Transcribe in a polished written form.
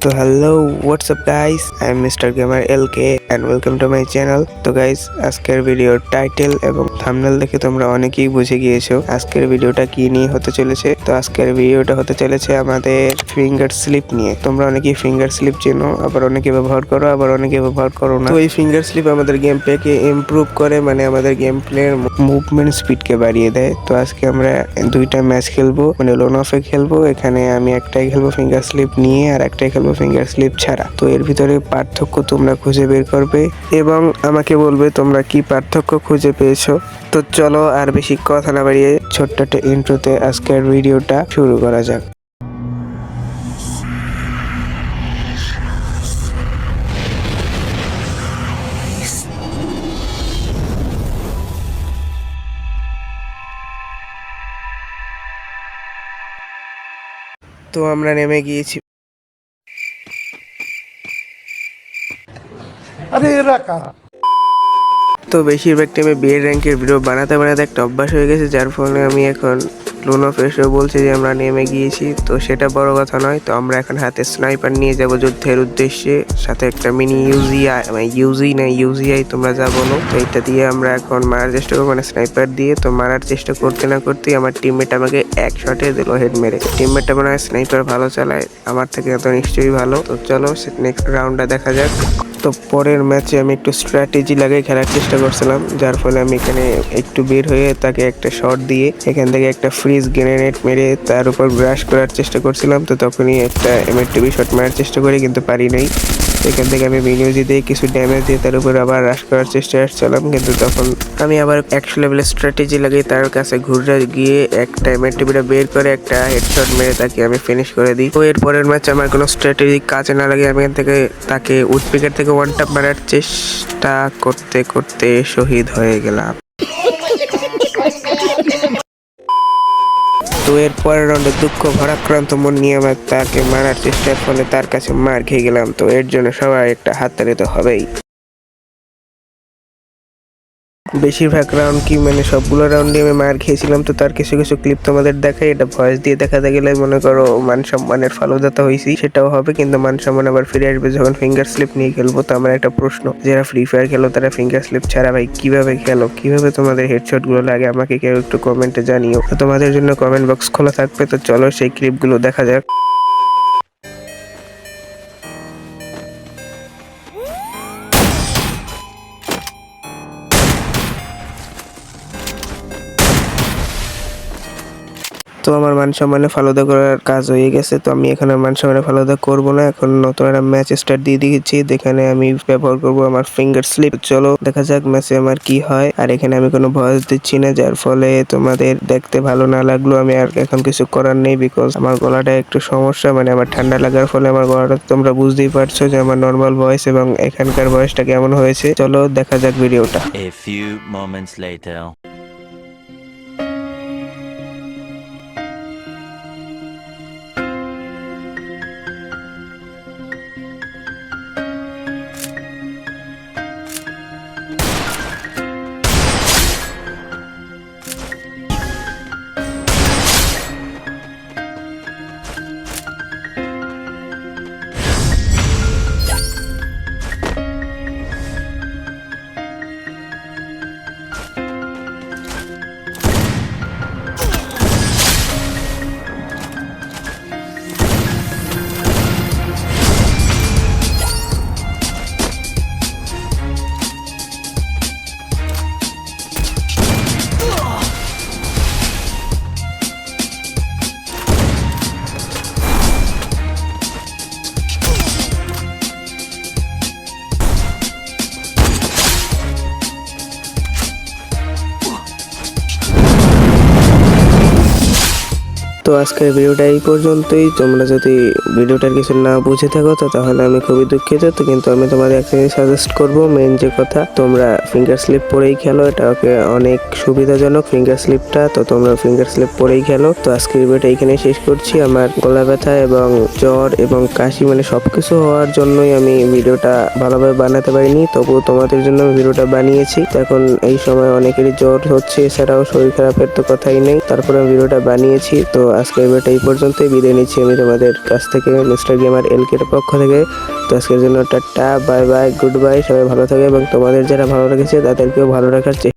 তো hello WhatsApp guys, I am mister gamer LK and welcome to my channel. তো guys, আজকের ভিডিওর title এবং থাম্বনেল দেখে তোমরা অনেকেই বুঝে গিয়েছো আজকের ভিডিওটা কি নিয়ে হতে চলেছে। তো আজকের ভিডিওটা হতে চলেছে আমাদের ফিঙ্গার স্লিপ নিয়ে। তোমরা অনেকেই ফিঙ্গার স্লিপ চেনো, আবার অনেকে ব্যবহার করো, আবার অনেকে ব্যবহার করো না। তো এই ফিঙ্গার স্লিপ আমাদের গেম প্লেকে ইমপ্রুভ করে, মানে আমাদের গেম প্লের মুভমেন্ট স্পিডকে বাড়িয়ে দেয়। তো আজকে আমরা দুইটা ম্যাচ খেলবো, মানে লোন অফে খেলবো। এখানে আমি একটাই খেলবো ফিঙ্গার স্লিপ নিয়ে আর একটাই খেলবো ফিঙ্গার স্লিপ ছাড়া। তো এর ভিতরে পার্থক্য তোমরা খুঁজে বের করবে এবং আমাকে বলবে তোমরা কি পার্থক্য খুঁজে পেয়েছো। তো চলো আর বেশি কথা না বাড়িয়ে ছোট্ট একটা ইন্ট্রোতে আজকের ভিডিওটা শুরু করা যাক। তো আমরা নেমে গিয়েছি। আরে এরা কারা? তো বেশিরভাগ টাইমে বিয়ের র্যাঙ্কের ভিডিও বানাতে বানাতে একটা অভ্যাস হয়ে গেছে, যার ফলে আমি এখন লোন অফ এসেও বলছি যে আমরা নেমে গিয়েছি। তো সেটা বড় কথা নয়। তো আমরা এখন হাতে স্নাইপার নিয়ে যাব যুদ্ধের উদ্দেশ্যে, সাথে একটা মিনি ইউজিআই তোমরা যা বলো। তো এটা দিয়ে আমরা এখন মারার চেষ্টা করবো, মানে স্নাইপার দিয়ে। তো মারার চেষ্টা করতে না করতেই আমার টিমমেট আমাকে এক শটে দিল হেড মেরে। টিমমেটটা মনে হয় স্নাইপার ভালো চালায়, আমার থেকে এত নিশ্চয়ই ভালো। তো চলো নেক্সট রাউন্ডটা দেখা যাক। তো পরের ম্যাচে আমি একটু স্ট্র্যাটেজি লাগিয়ে খেলার চেষ্টা করছিলাম, যার ফলে আমি এখানে একটু বের হয়ে তাকে একটা শট দিয়ে এখান থেকে একটা ফ্রিজ গ্রেনেড মেরে তার উপর ব্রাশ করার চেষ্টা করছিলাম। তো তখনই একটা এমএর2বি শট মারার চেষ্টা করি, কিন্তু পারি নাই। এখান থেকে আমি মিনিউজি দিয়ে কিছু ড্যামেজ দিয়ে তার উপর আবার রাশ করার চেষ্টা করছিলাম, কিন্তু তখন আমি আবার 100 লেভেলের স্ট্র্যাটেজি লাগিয়ে তার কাছে ঘুরে গিয়ে একটা এমএর2বিটা বের করে একটা হেডশট মেরে তাকে আমি ফিনিশ করে দিই। তো এর পরের ম্যাচ আমার কোনো স্ট্র্যাটেজি কাজে না লাগে, আমি এখান থেকে তাকে উডপিকার থেকে ওয়ান ট্যাপ মারার চেষ্টা করতে করতে শহীদ হয়ে গেলাম। তো এর পরের রাউন্ডে দুঃখ ভারাক্রান্ত মন নিয়ে আমার তাকে মারার চেষ্টার ফলে তার কাছে মার খেয়ে গেলাম। তো এর জন্য সবাই একটা হাততালি তো হবেই। বেশিরভাগ রাউন্ড কি মানে সবগুলো রাউন্ডে আমি মার খেয়েছিলাম। তো তার কিছু কিছু ক্লিপ তোমাদের দেখাই, এটা ভয়েস দিয়ে দেখাতে গেলে মনে করো মান সম্মানের ফালুদাতা হয়েছি, সেটাও হবে, কিন্তু মান সম্মান আবার ফিরে আসবে যখন ফিঙ্গার স্লিপ নিয়ে খেলবো। তো আমার একটা প্রশ্ন, যারা ফ্রি ফায়ার খেলো তারা ফিঙ্গার স্লিপ ছাড়া ভাই কিভাবে খেলো, কিভাবে তোমাদের হেডশট গুলো লাগে, আমাকে কেউ একটু কমেন্টে জানিও। তো তোমাদের জন্য কমেন্ট বক্স খোলা থাকবে। তো চলো সেই ক্লিপগুলো দেখা যাক। তো আমার মান সম্মানে ফালুদা করার কাজ হয়ে গেছে। তো আমি এখানে মান সম্মানে ফালুদা করবো না, এখন নতুন একটা ম্যাচ স্টার্ট দিয়ে দিয়েছি, যেখানে আমি ব্যবহার করব আমার ফিঙ্গার স্লিপ। চলো দেখা যাক ম্যাচে আমার কি হয়। আর এখানে আমি কোনো ভয়েস দিচ্ছি না, যার ফলে তোমাদের দেখতে ভালো না লাগলো আমি আর এখন কিছু করার নেই, বিকজ আমার গলাটা একটু সমস্যা, মানে আমার ঠান্ডা লাগার ফলে আমার গলাটা তোমরা বুঝতেই পারছো যে আমার নর্মাল ভয়েস এবং এখানকার ভয়েসটা কেমন হয়েছে। চলো দেখা যাক ভিডিওটা। A few moments later. তো আজকের ভিডিওটা এই পর্যন্তই। তোমরা যদি ভিডিওটার কিছু না বুঝে থাকো তো তাহলে আমি খুবই দুঃখিত। তো কিন্তু আমি তোমাদের একটা জিনিস সাজেস্ট করবো, মেন যে কথা, তোমরা ফিঙ্গার স্লিপ পরেই খেলো, এটা অনেক সুবিধাজনক ফিঙ্গার স্লিপটা। তো তোমরা ফিঙ্গার স্লিপ পরেই খেলো। তো আজকের ভিডিওটা এখানে শেষ করছি। আমার গলা ব্যথা এবং জ্বর এবং কাশি মানে সবকিছু হওয়ার জন্যই আমি ভিডিওটা ভালোভাবে বানাতে পারিনি, তবুও তোমাদের জন্য আমি ভিডিওটা বানিয়েছি। তো এখন এই সময় অনেকেরই জ্বর হচ্ছে, এছাড়াও শরীর খারাপের তো কথাই নেই, তারপরে আমি ভিডিওটা বানিয়েছি। তো আজকের ভিডিওটা এই পর্যন্তই, বিদায় নিচ্ছি আমি তোমাদের কাছ থেকে মিস্টার গেমার এলকের পক্ষ থেকে। তো আজকের জন্য tata, bye bye, good bye, সবাই ভালো থাকে এবং তোমাদের যারা ভালো লেগেছে তাদেরকেও ভালো রাখার চেষ্টা